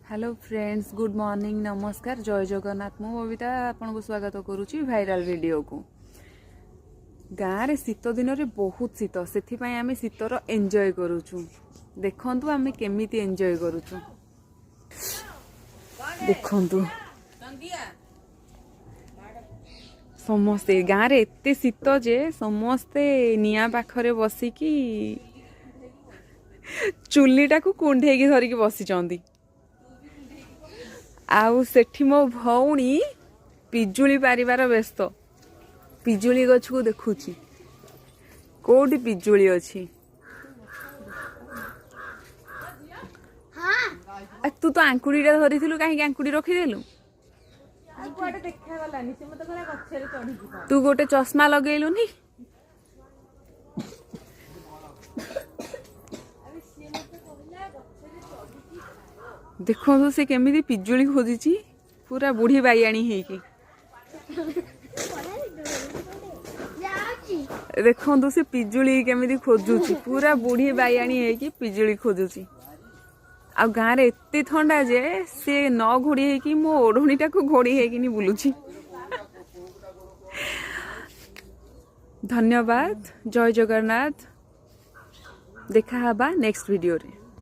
Hello friends, good morning, नमस्कार, जय जगन्नाथ। मु बबिता आपन को स्वागत करुच्ची भाइराल वीडियो को। गाँव में शीत दिन में बहुत शीत, से आम शीतर एंजॉय करुचु। देखंतु आम केमिति एंजॉय करुचु, देखंतु समस्ते गाँव में एते शीत जे समस्ते निया पाखरे बसिकी चुलीटा को कुंढेकी धरिकी बसिचंदी। आउ सेठी मो भौणी पिजुली पारिबार व्यस्त, पिजुली गछ को देखुची कोठी पिजुली अछि। तू तो आंकुड़ीटा धरिथिलु, काहे आंकुड़ी रखिदेलु? तू गोटे चश्मा लगेलुनी। देखो से केमिति पिजुली खोजी, पूरा बुढ़ी बाइयाणी हेकी। देखो से पिजुली केमिति खोजुची, पूरा बुढ़ी बाइयाणी हेकी पिजुली खोजुची। आ गाँव में एते ठंडा जे से न घोड़ी हेकी मो ओढ़णीटा को घोड़ी हेकिनी बुलुची। धन्यवाद, जय जगन्नाथ। देखा हबा नेक्स्ट वीडियो रे।